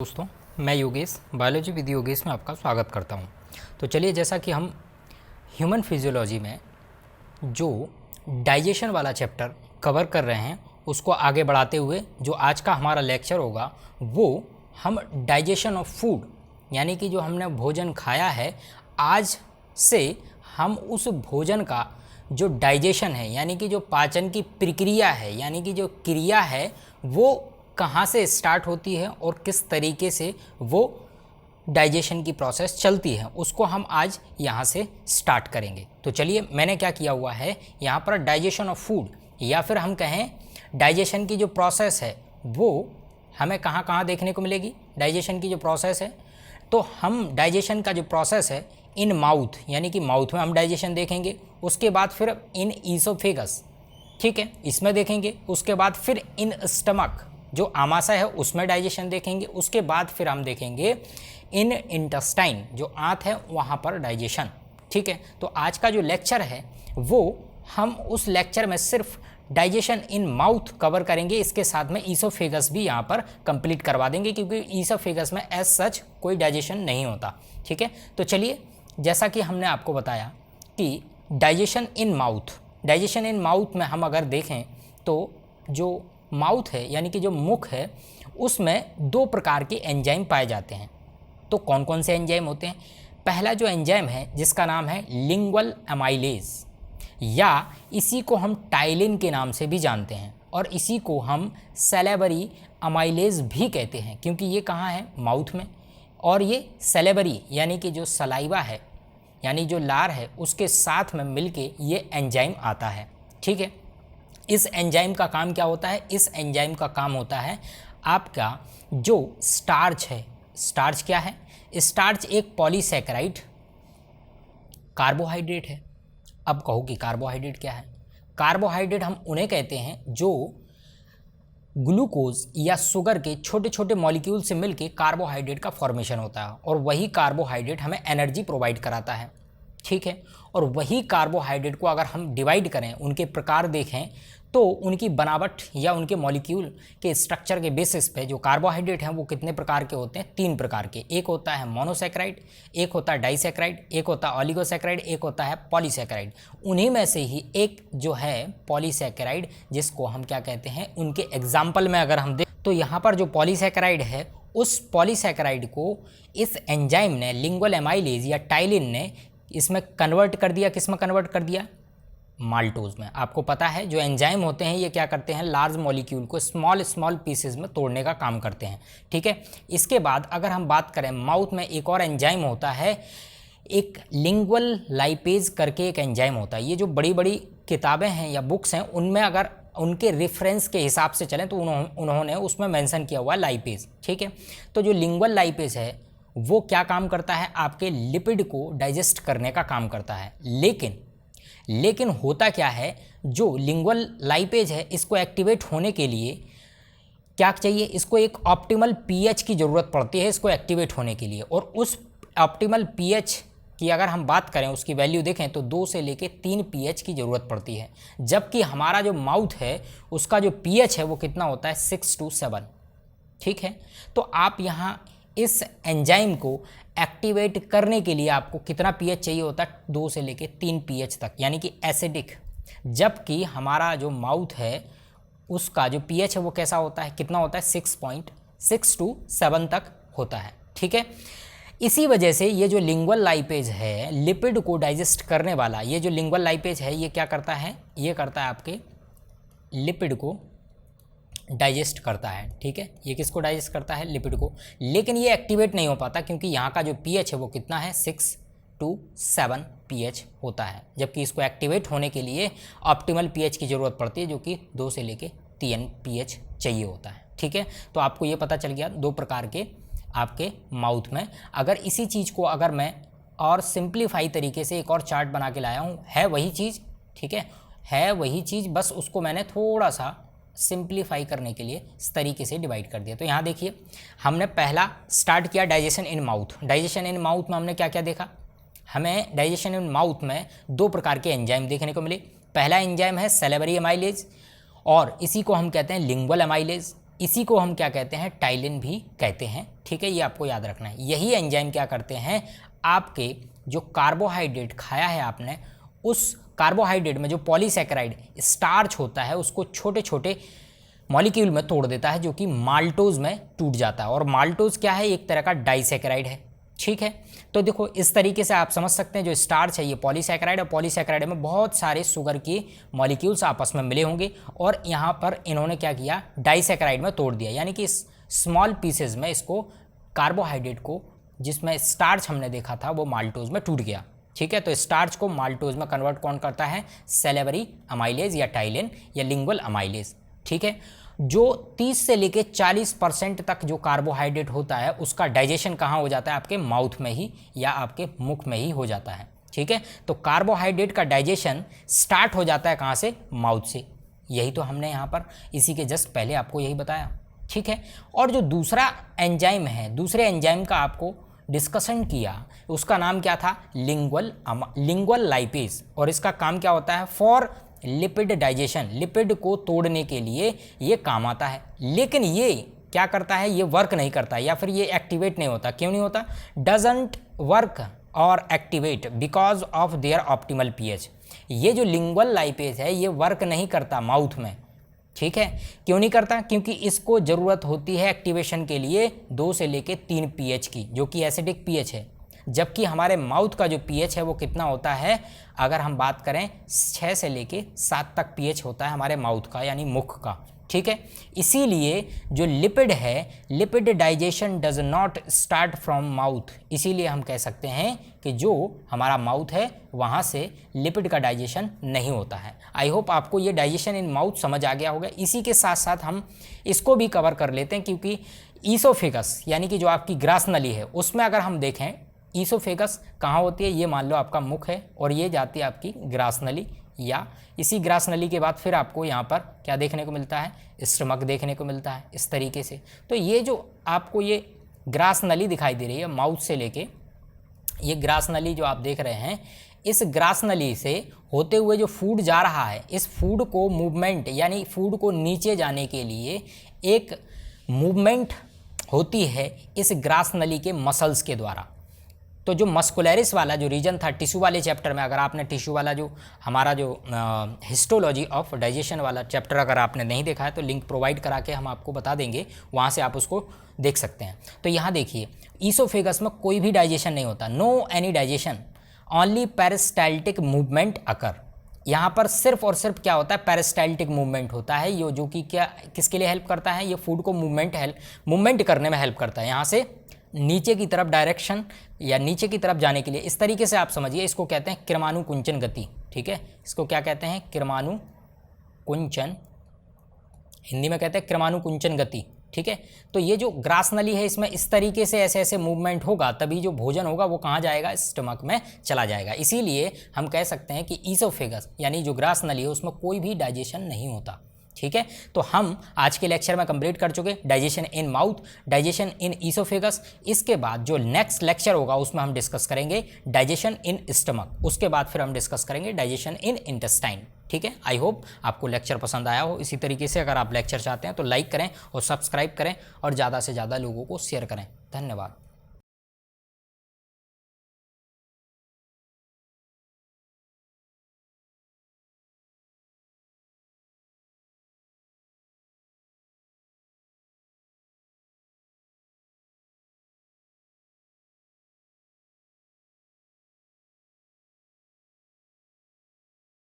दोस्तों, मैं Yogesh biology with Yogesh में आपका स्वागत करता हूं। तो चलिए, जैसा कि हम ह्यूमन फिजियोलॉजी में जो डाइजेशन वाला चैप्टर कवर कर रहे हैं उसको आगे बढ़ाते हुए जो आज का हमारा लेक्चर होगा वो हम डाइजेशन ऑफ फूड, यानी कि जो हमने भोजन खाया है आज से हम उस भोजन का जो डाइजेशन है यानी कि जो पाचन की प्रक्रिया है यानी कि जो क्रिया है वो कहाँ से स्टार्ट होती है और किस तरीके से वो डाइजेशन की प्रोसेस चलती है उसको हम आज यहाँ से स्टार्ट करेंगे। तो चलिए, मैंने क्या किया हुआ है यहाँ पर डाइजेशन ऑफ फूड या फिर हम कहें डाइजेशन की जो प्रोसेस है वो हमें कहाँ कहाँ देखने को मिलेगी। डाइजेशन की जो प्रोसेस है तो हम डाइजेशन का जो प्रोसेस है इन माउथ यानी कि माउथ में हम डाइजेशन देखेंगे, उसके बाद फिर इन ईसोफेगस, ठीक है, इसमें देखेंगे, उसके बाद फिर इन स्टमक जो आमाशय है उसमें डाइजेशन देखेंगे, उसके बाद फिर हम देखेंगे इन इंटेस्टाइन जो आंत है वहाँ पर डाइजेशन। ठीक है, तो आज का जो लेक्चर है वो हम उस लेक्चर में सिर्फ डाइजेशन इन माउथ कवर करेंगे, इसके साथ में ईसोफेगस भी यहाँ पर कंप्लीट करवा देंगे क्योंकि ईसोफेगस में एज सच कोई डाइजेशन नहीं होता। ठीक है, तो चलिए, जैसा कि हमने आपको बताया कि डाइजेशन इन माउथ में हम अगर देखें तो जो माउथ है यानी कि जो मुख है उसमें दो प्रकार के एंजाइम पाए जाते हैं। तो कौन कौन से एंजाइम होते हैं? पहला जो एंजाइम है जिसका नाम है लिंगुअल एमाइलेज, या इसी को हम टाइलिन के नाम से भी जानते हैं और इसी को हम सैलेवरी एमाइलेज भी कहते हैं क्योंकि ये कहाँ है? माउथ में। और ये सैलेवरी यानी कि जो सलाइवा है यानी जो लार है उसके साथ में मिलके ये एंजाइम आता है। ठीक है, इस एंजाइम का काम क्या होता है? इस एंजाइम का काम होता है आपका जो स्टार्च है। स्टार्च क्या है? स्टार्च एक पॉलीसैकेराइड कार्बोहाइड्रेट है। अब कहो कि कार्बोहाइड्रेट क्या है? कार्बोहाइड्रेट हम उन्हें कहते हैं जो ग्लूकोज या शुगर के छोटे छोटे मॉलिक्यूल से मिलके कार्बोहाइड्रेट का फॉर्मेशन होता है और वही कार्बोहाइड्रेट हमें एनर्जी प्रोवाइड कराता है। ठीक है, और वही कार्बोहाइड्रेट को अगर हम डिवाइड करें, उनके प्रकार देखें तो उनकी बनावट या उनके मॉलिक्यूल के स्ट्रक्चर के बेसिस पे जो कार्बोहाइड्रेट हैं वो कितने प्रकार के होते हैं? 3 प्रकार के। एक होता है मोनोसैकेराइड, एक होता है डाइसैकेराइड, एक होता है ओलिगोसैकेराइड, एक होता है पॉलीसैकेराइड। उन्हीं में से ही एक जो है पॉलीसैकेराइड, जिसको हम क्या कहते हैं, उनके एग्जाम्पल में अगर हम देख तो यहाँ पर जो पॉलीसैकेराइड है उस पॉलीसैकेराइड को इस एंजाइम ने, लिंगुअल एमाइलेज या टाइलिन ने, इसमें कन्वर्ट कर दिया। किस में कन्वर्ट कर दिया? माल्टोज में। आपको पता है जो एंजाइम होते हैं ये क्या करते हैं? लार्ज मॉलिक्यूल को स्मॉल पीसेस में तोड़ने का काम करते हैं। ठीक है, इसके बाद अगर हम बात करें माउथ में एक और एंजाइम होता है, एक लिंगुअल लाइपेज करके एक एंजाइम होता है। ये जो बड़ी बड़ी किताबें हैं या बुक्स हैं उनमें अगर उनके रेफरेंस के हिसाब से चलें तो उन्होंने उसमें मेंशन किया हुआ है लाइपेज। ठीक है, तो जो लिंगुअल लाइपेज है वो क्या काम करता है? आपके लिपिड को डाइजेस्ट करने का काम करता है। लेकिन होता क्या है, जो लिंगुअल लाइपेज है इसको एक्टिवेट होने के लिए क्या चाहिए? इसको एक ऑप्टिमल पीएच की ज़रूरत पड़ती है इसको एक्टिवेट होने के लिए। और उस ऑप्टिमल पीएच की अगर हम बात करें, उसकी वैल्यू देखें तो 2 से लेके 3 पीएच की ज़रूरत पड़ती है, जबकि हमारा जो माउथ है उसका जो पीएच है वो कितना होता है? 6 to 7। ठीक है, तो आप यहाँ इस एंजाइम को एक्टिवेट करने के लिए आपको कितना पीएच चाहिए होता है? 2 से लेके 3 पीएच तक, यानी कि एसिडिक। जबकि हमारा जो माउथ है उसका जो पीएच है वो कैसा होता है? कितना होता है? 6.6 to 7 तक होता है। ठीक है, इसी वजह से ये जो लिंगुअल लाइपेज है, लिपिड को डाइजेस्ट करने वाला, ये जो लिंगुअल लाइपेज है ये क्या करता है? ये करता है आपके लिपिड को डाइजेस्ट करता है। ठीक है, ये किसको डाइजेस्ट करता है? लिपिड को। लेकिन ये एक्टिवेट नहीं हो पाता क्योंकि यहाँ का जो पीएच है वो कितना है? 6 to 7 पीएच होता है, जबकि इसको एक्टिवेट होने के लिए ऑप्टिमल पीएच की ज़रूरत पड़ती है जो कि 2 से लेके 3 पीएच चाहिए होता है। ठीक है, तो आपको ये पता चल गया 2 प्रकार के आपके माउथ में। अगर इसी चीज़ को अगर मैं और सिंप्लीफाई तरीके से एक और चार्ट बना के लाया हूँ, है वही चीज़। ठीक है वही चीज़, बस उसको मैंने थोड़ा सा सिंप्लीफाई करने के लिए इस तरीके से डिवाइड कर दिया। तो यहाँ देखिए, हमने पहला स्टार्ट किया digestion in mouth. Digestion in mouth में हमने क्या क्या देखा? हमें डाइजेशन इन माउथ में 2 प्रकार के एंजाइम देखने को मिले। पहला एंजाइम है सैलेवरी एमाइलेज और इसी को हम कहते हैं लिंगुअल एमाइलेज। इसी को हम क्या कहते हैं, टाइलिन भी कहते हैं। ठीक है, ये आपको याद रखना है। यही एंजाइम क्या करते हैं, आपके जो कार्बोहाइड्रेट खाया है आपने, उस कार्बोहाइड्रेट में जो पॉलीसैकेराइड स्टार्च होता है उसको छोटे छोटे मॉलिक्यूल में तोड़ देता है, जो कि माल्टोज में टूट जाता है। और माल्टोज क्या है, एक तरह का डाइसैकेराइड है। ठीक है, तो देखो इस तरीके से आप समझ सकते हैं जो स्टार्च है ये पॉलीसैकेराइड, और पॉलीसैकेराइड में बहुत सारे शुगर के मॉलिक्यूल्स आपस में मिले होंगे, और यहाँ पर इन्होंने क्या किया, डाइसैकेराइड में तोड़ दिया, यानी कि स्मॉल पीसेज में इसको कार्बोहाइड्रेट को, जिसमें स्टार्च हमने देखा था वो माल्टोज में टूट गया। ठीक है, तो स्टार्च को माल्टोज में कन्वर्ट कौन करता है, सैलिवरी अमाइलेज या टाइलिन या लिंगुअल अमाइलेज। ठीक है, जो 30 से लेके 40% तक जो कार्बोहाइड्रेट होता है उसका डाइजेशन कहाँ हो जाता है, आपके माउथ में ही या आपके मुख में ही हो जाता है। ठीक है, तो कार्बोहाइड्रेट का डाइजेशन स्टार्ट हो जाता है कहाँ से, माउथ से। यही तो हमने यहाँ पर इसी के जस्ट पहले आपको यही बताया। ठीक है, और जो दूसरा एंजाइम है, दूसरे एंजाइम का आपको डिस्कशन किया, उसका नाम क्या था, लिंगुअल लाइपेज, और इसका काम क्या होता है, फॉर लिपिड डाइजेशन, लिपिड को तोड़ने के लिए ये काम आता है। लेकिन ये क्या करता है, ये वर्क नहीं करता, या फिर ये एक्टिवेट नहीं होता। क्यों नहीं होता, डजंट वर्क और activate because of their optimal pH. ये जो लिंगुअल लाइपेज है ये वर्क नहीं करता माउथ में। ठीक है, क्यों नहीं करता, क्योंकि इसको ज़रूरत होती है एक्टिवेशन के लिए 2 से लेके 3 पीएच की, जो कि एसिडिक पीएच है। जबकि हमारे माउथ का जो पीएच है वो कितना होता है, अगर हम बात करें 6 से लेके 7 तक पीएच होता है हमारे माउथ का, यानी मुख का। ठीक है, इसीलिए जो लिपिड है, lipid digestion does not start from mouth. इसीलिए हम कह सकते हैं कि जो हमारा माउथ है वहाँ से लिपिड का डाइजेशन नहीं होता है। आई होप आपको ये डाइजेशन इन माउथ समझ आ गया होगा। इसी के साथ साथ हम इसको भी कवर कर लेते हैं, क्योंकि ईसोफेगस यानी कि जो आपकी ग्रास नली है उसमें अगर हम देखें, ईसोफेगस कहाँ होती है, ये मान लो आपका मुख है और ये जाती है आपकी ग्रास नली, या इसी ग्रास नली के बाद फिर आपको यहाँ पर क्या देखने को मिलता है, स्टमक देखने को मिलता है इस तरीके से। तो ये जो आपको ये ग्रास नली दिखाई दे रही है माउथ से लेके, ये ग्रास नली जो आप देख रहे हैं, इस ग्रास नली से होते हुए जो फूड जा रहा है, इस फूड को मूवमेंट यानी फूड को नीचे जाने के लिए एक मूवमेंट होती है इस ग्रास नली के मसल्स के द्वारा। तो जो मस्कुलरिस वाला जो रीजन था टिश्यू वाले चैप्टर में, अगर आपने टिश्यू वाला जो हमारा जो हिस्टोलॉजी ऑफ डाइजेशन वाला चैप्टर अगर आपने नहीं देखा है तो लिंक प्रोवाइड करा के हम आपको बता देंगे, वहाँ से आप उसको देख सकते हैं। तो यहाँ देखिए, ईसोफेगस में कोई भी डाइजेशन नहीं होता, no any digestion, only peristaltic movement occur. यहाँ पर सिर्फ और सिर्फ क्या होता है, पेरिस्टाल्टिक मूवमेंट होता है, ये जो कि क्या किसके लिए हेल्प करता है, ये फूड को मूवमेंट करने में हेल्प करता है, यहाँ से नीचे की तरफ डायरेक्शन या नीचे की तरफ जाने के लिए। इस तरीके से आप समझिए, इसको कहते हैं किरमानुकुंचन गति। ठीक है, इसको क्या कहते हैं, किरमानुकुंचन, हिंदी में कहते हैं किरमानुकुंचन गति। ठीक है, तो ये जो ग्रास नली है इसमें इस तरीके से ऐसे ऐसे मूवमेंट होगा, तभी जो भोजन होगा वो कहाँ जाएगा, स्टमक में चला जाएगा। इसीलिए हम कह सकते हैं कि ईसोफेगस यानी जो ग्रास नली है उसमें कोई भी डाइजेशन नहीं होता। ठीक है, तो हम आज के लेक्चर में कंप्लीट कर चुके digestion in mouth, digestion in oesophagus. इसके बाद जो नेक्स्ट लेक्चर होगा उसमें हम डिस्कस करेंगे डाइजेशन इन स्टमक, उसके बाद फिर हम डिस्कस करेंगे डाइजेशन इन इंटेस्टाइन। ठीक है, आई होप आपको लेक्चर पसंद आया हो। इसी तरीके से अगर आप लेक्चर चाहते हैं तो लाइक करें और सब्सक्राइब करें और ज़्यादा से ज़्यादा लोगों को शेयर करें। धन्यवाद।